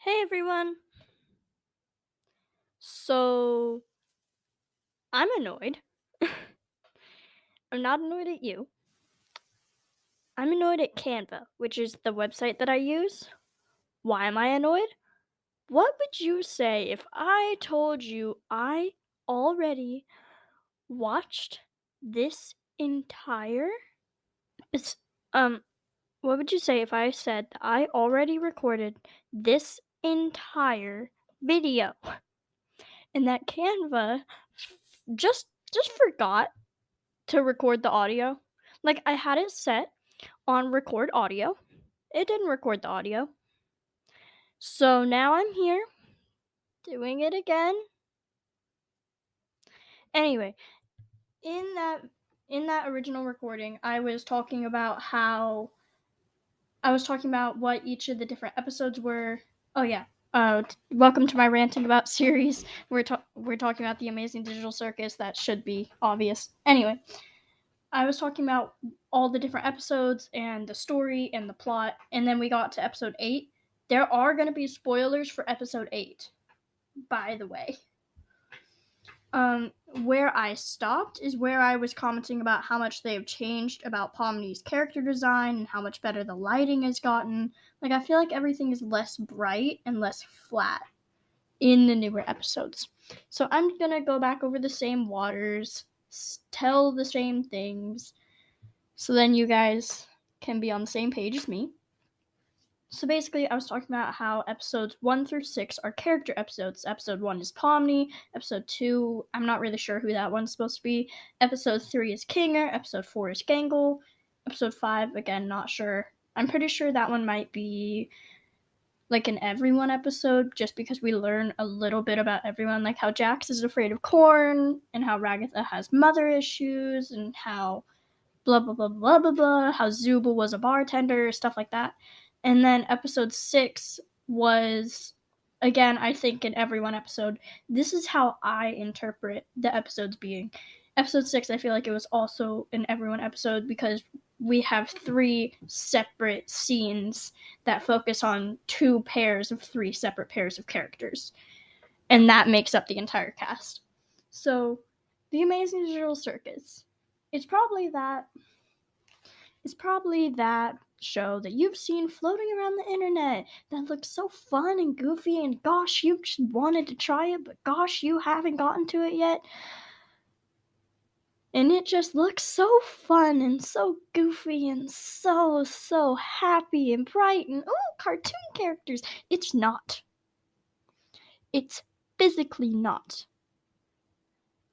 Hey everyone! So, I'm annoyed. I'm not annoyed at you. I'm annoyed at Canva, which is the website that I use. Why am I annoyed? What would you say if I told you I already watched this entire it's, um what would you say if I said that I already recorded this entire video and that Canva just forgot to record the audio? Like, I had it set on record audio. It didn't record the audio. So now I'm here doing it again. Anyway, in that in that original recording, I was talking about what each of the different episodes were. Oh yeah. Welcome to my ranting about series. We're talking about the Amazing Digital Circus. That should be obvious. Anyway, I was talking about all the different episodes and the story and the plot, and then we got to episode 8. There are going to be spoilers for episode 8, by the way. Where I stopped is where I was commenting about how much they've changed about Pomni's character design and how much better the lighting has gotten. Like, I feel like everything is less bright and less flat in the newer episodes. So I'm going to go back over the same waters, tell the same things, so then you guys can be on the same page as me. So basically, I was talking about how episodes 1 through 6 are character episodes. Episode 1 is Pomni. Episode 2, I'm not really sure who that one's supposed to be. Episode 3 is Kinger. Episode 4 is Gangle. Episode 5, again, not sure. I'm pretty sure that one might be like an everyone episode, just because we learn a little bit about everyone, like how Jax is afraid of corn, and how Ragatha has mother issues, and how blah blah blah blah blah blah, how Zubul was a bartender, stuff like that. And then episode 6 was, again, I think an everyone episode. This is how I interpret the episodes being. Episode 6, I feel like it was also an everyone episode because we have 3 separate scenes that focus on 2 pairs of 3 separate pairs of characters. And that makes up the entire cast. So, The Amazing Digital Circus. It's probably that show that you've seen floating around the internet that looks so fun and goofy, and gosh, you just wanted to try it, but gosh, you haven't gotten to it yet. And it just looks so fun and so goofy and so happy and bright and cartoon characters. It's not. It's physically not.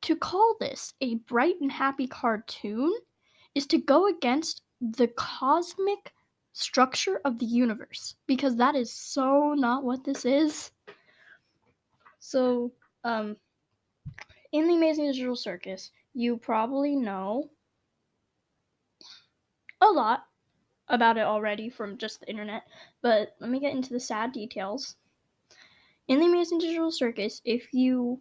To call this a bright and happy cartoon is to go against the cosmic structure of the universe, because that is so not what this is. So, in the Amazing Digital Circus, you probably know a lot about it already from just the internet, but let me get into the sad details. In the Amazing Digital Circus, if you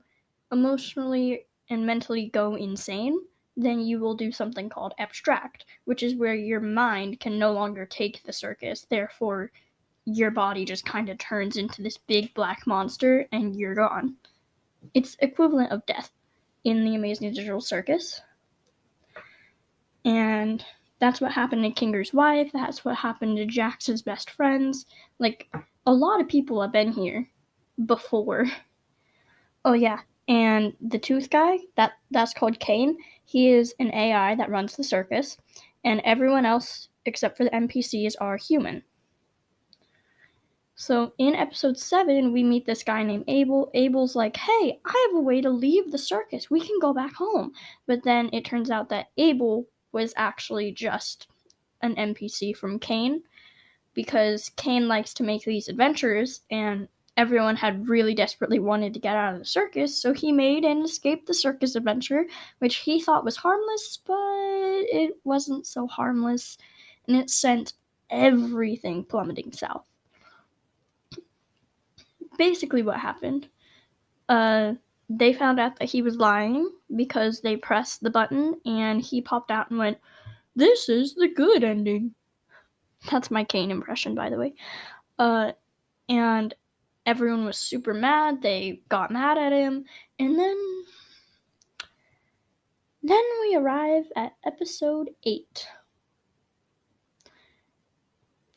emotionally and mentally go insane, then you will do something called abstract, which is where your mind can no longer take the circus. Therefore, your body just kind of turns into this big black monster and you're gone. It's equivalent of death in the Amazing Digital Circus. And that's what happened to Kinger's wife. That's what happened to Jax's best friends. Like, a lot of people have been here before. Oh yeah, and the tooth guy, that's called Kane. He is an AI that runs the circus, and everyone else except for the NPCs are human. So in episode 7, we meet this guy named Abel. Abel's like, hey, I have a way to leave the circus. We can go back home. But then it turns out that Abel was actually just an NPC from Kane, because Kane likes to make these adventures, and everyone had really desperately wanted to get out of the circus, so he made an escape the circus adventure, which he thought was harmless, but it wasn't so harmless, and it sent everything plummeting south. Basically what happened, they found out that he was lying because they pressed the button and he popped out and went, "This is the good ending." That's my Kane impression, by the way. And everyone was super mad. They got mad at him. And then we arrive at episode 8.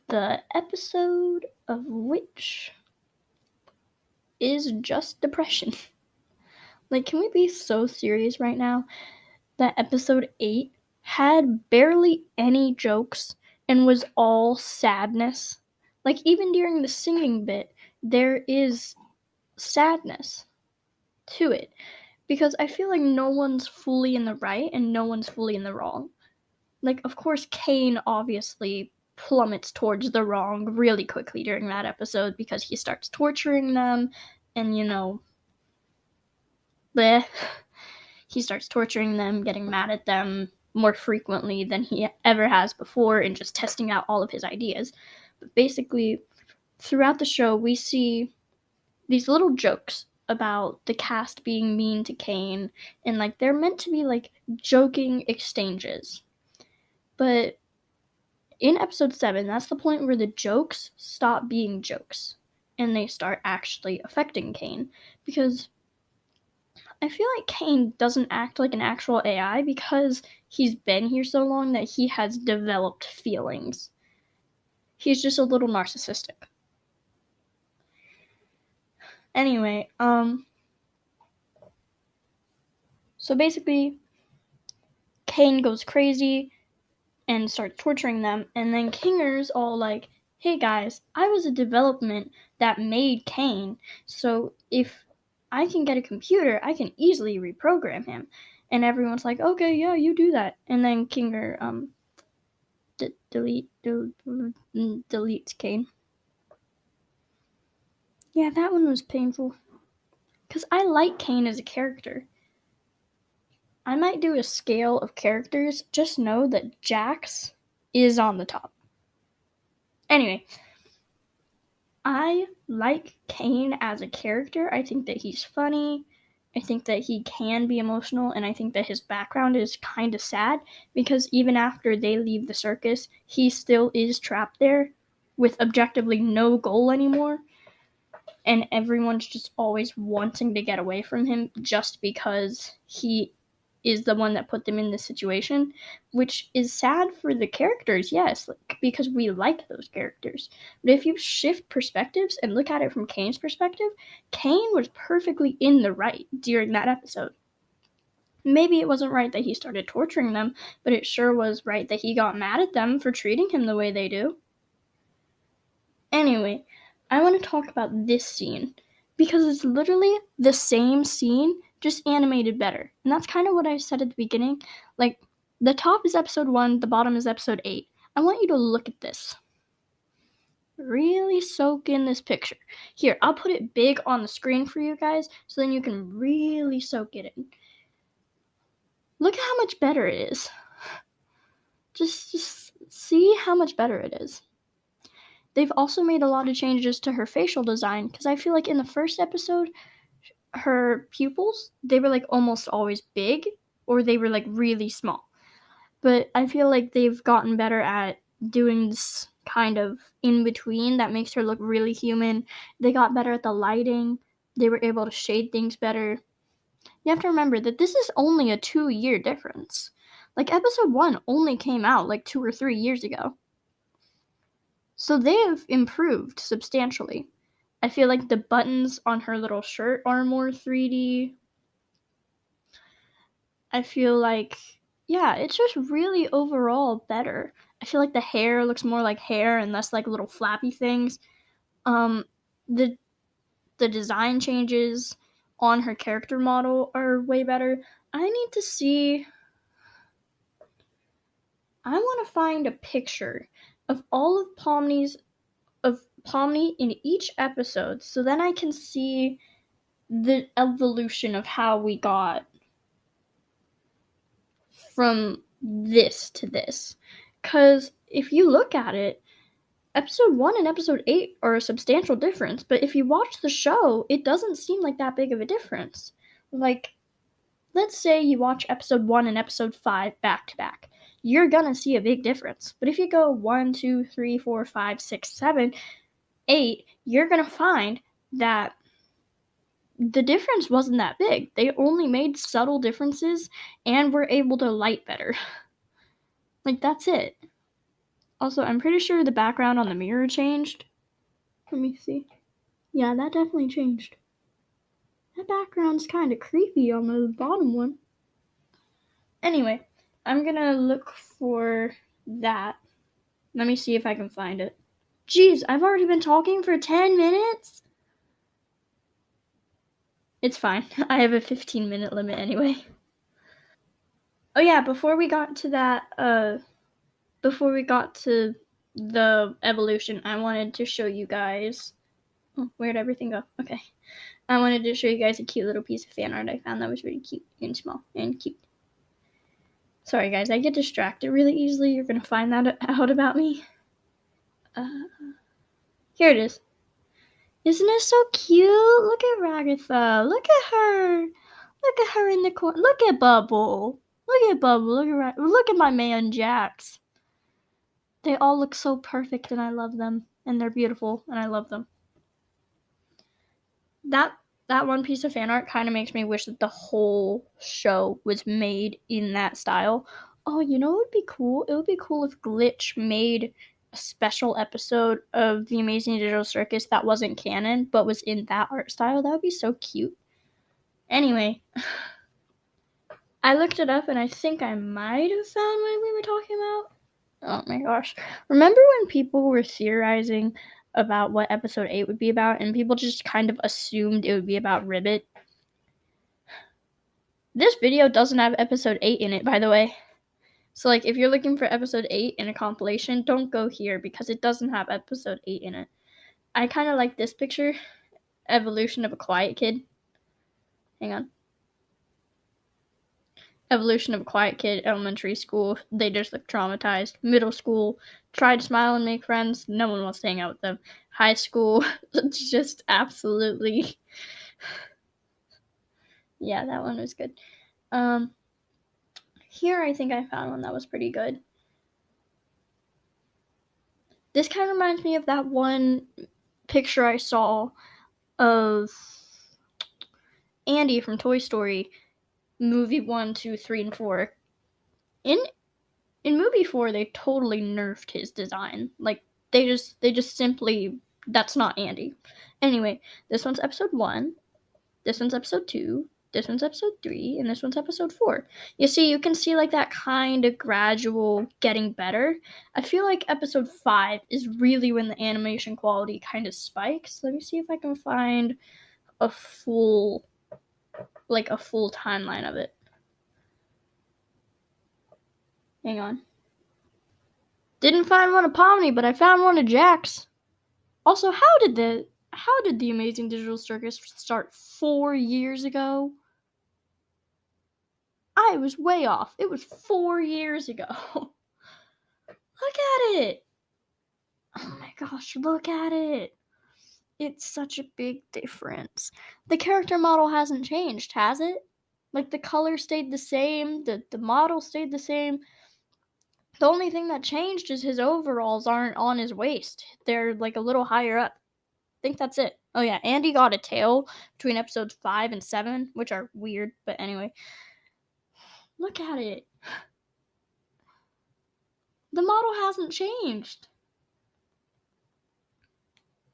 The episode of which is just depression. Like, can we be so serious right now that episode 8 had barely any jokes and was all sadness? Like, even during the singing bit, there is sadness to it. Because I feel like no one's fully in the right and no one's fully in the wrong. Like, of course, Kane obviously plummets towards the wrong really quickly during that episode because he starts torturing them and, bleh. He starts torturing them, getting mad at them more frequently than he ever has before, and just testing out all of his ideas. But basically, throughout the show, we see these little jokes about the cast being mean to Kane, and like they're meant to be like joking exchanges. But in episode 7, that's the point where the jokes stop being jokes and they start actually affecting Kane, because I feel like Kane doesn't act like an actual AI because he's been here so long that he has developed feelings. He's just a little narcissistic. Anyway, so basically, Kane goes crazy and starts torturing them, and then Kinger's all like, hey guys, I was a development that made Kane, so if I can get a computer, I can easily reprogram him. And everyone's like, okay, yeah, you do that. And then Kinger deletes Kane. Yeah, that one was painful. Because I like Kane as a character. I might do a scale of characters. Just know that Jax is on the top. Anyway, I like Kane as a character. I think that he's funny. I think that he can be emotional, and I think that his background is kind of sad because even after they leave the circus, he still is trapped there with objectively no goal anymore, and everyone's just always wanting to get away from him just because he is the one that put them in this situation, which is sad for the characters, yes, because we like those characters. But if you shift perspectives and look at it from Kane's perspective, Kane was perfectly in the right during that episode. Maybe it wasn't right that he started torturing them, but it sure was right that he got mad at them for treating him the way they do. Anyway, I want to talk about this scene because it's literally the same scene, just animated better. And that's kind of what I said at the beginning. Like, the top is episode 1, the bottom is episode 8. I want you to look at this. Really soak in this picture. Here, I'll put it big on the screen for you guys so then you can really soak it in. Look at how much better it is. Just see how much better it is. They've also made a lot of changes to her facial design because I feel like in the first episode, her pupils, they were like almost always big or they were like really small. But I feel like they've gotten better at doing this kind of in between that makes her look really human. They got better at the lighting. They were able to shade things better. You have to remember that this is only a 2-year difference. Like episode 1 only came out like 2 or 3 years ago. So they have improved substantially. I feel like the buttons on her little shirt are more 3D. I feel like, yeah, it's just really overall better. I feel like the hair looks more like hair and less like little flappy things. The design changes on her character model are way better. I want to find a picture of all of Pomni in each episode so then I can see the evolution of how we got from this to this. Because if you look at it, episode 1 and episode 8 are a substantial difference, but if you watch the show, it doesn't seem like that big of a difference. Like, let's say you watch episode 1 and episode 5 back to back. You're gonna see a big difference. But if you go 1, 2, 3, 4, 5, 6, 7, 8, you're gonna find that the difference wasn't that big. They only made subtle differences and were able to light better. Like, that's it. Also, I'm pretty sure the background on the mirror changed. Let me see. Yeah, that definitely changed. That background's kind of creepy on the bottom one. Anyway, I'm gonna look for that. Let me see if I can find it. Jeez, I've already been talking for 10 minutes? It's fine. I have a 15-minute limit anyway. Oh yeah, before we got to the evolution, I wanted to show you guys. Oh, where'd everything go? Okay. I wanted to show you guys a cute little piece of fan art I found that was really cute and small and cute. Sorry guys, I get distracted really easily. You're gonna find that out about me. Here it is. Isn't it so cute? Look at Ragatha. Look at her. Look at her in the corner. Look at Bubble. Look at Bubble. Look at my man Jax. They all look so perfect and I love them. And they're beautiful and I love them. That one piece of fan art kind of makes me wish that the whole show was made in that style. Oh, you know what would be cool? It would be cool if Glitch made a special episode of The Amazing Digital Circus that wasn't canon, but was in that art style. That would be so cute. Anyway, I looked it up and I think I might have found what we were talking about. Oh my gosh. Remember when people were theorizing about what episode 8 would be about and people just kind of assumed it would be about Ribbit? This video doesn't have episode 8 in it, by the way. So, like, if you're looking for episode 8 in a compilation, don't go here because it doesn't have episode 8 in it. I kind of like this picture. Evolution of a Quiet Kid. Hang on. Evolution of a Quiet Kid, elementary school. They just look traumatized. Middle school. Try to smile and make friends. No one wants to hang out with them. High school. Just absolutely. Yeah, that one was good. Here I think I found one that was pretty good. This kind of reminds me of that one picture I saw of Andy from Toy Story, movie 1, 2, 3, and 4. In movie 4, they totally nerfed his design. Like, they just simply, that's not Andy. Anyway, this one's episode 1, this one's episode 2, this one's episode 3, and this one's episode 4. You see, you can see, like, that kind of gradual getting better. I feel like episode 5 is really when the animation quality kind of spikes. Let me see if I can find a full timeline of it. Hang on. Didn't find one of Pomni, but I found one of Jax. Also, how did the Amazing Digital Circus start 4 years ago? I was way off. It was 4 years ago. Look at it. Oh my gosh, look at it. It's such a big difference. The character model hasn't changed, has it? Like, the color stayed the same, the model stayed the same. The only thing that changed is his overalls aren't on his waist. They're, like, a little higher up. I think that's it. Oh yeah, Andy got a tail between episodes 5 and 7, which are weird, but anyway. Look at it. The model hasn't changed.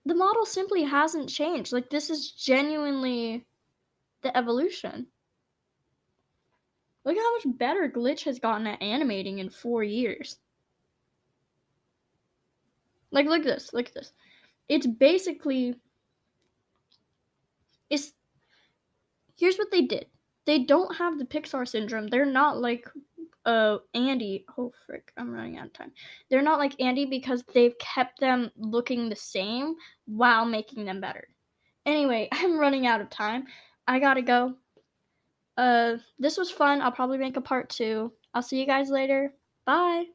The model simply hasn't changed. Like, this is genuinely the evolution. Look how much better Glitch has gotten at animating in 4 years. Like, look at this. It's basically, here's what they did. They don't have the Pixar syndrome. They're not like Andy. Oh frick, I'm running out of time. They're not like Andy because they've kept them looking the same while making them better. Anyway, I'm running out of time. I gotta go. This was fun. I'll probably make a part 2. I'll see you guys later. Bye.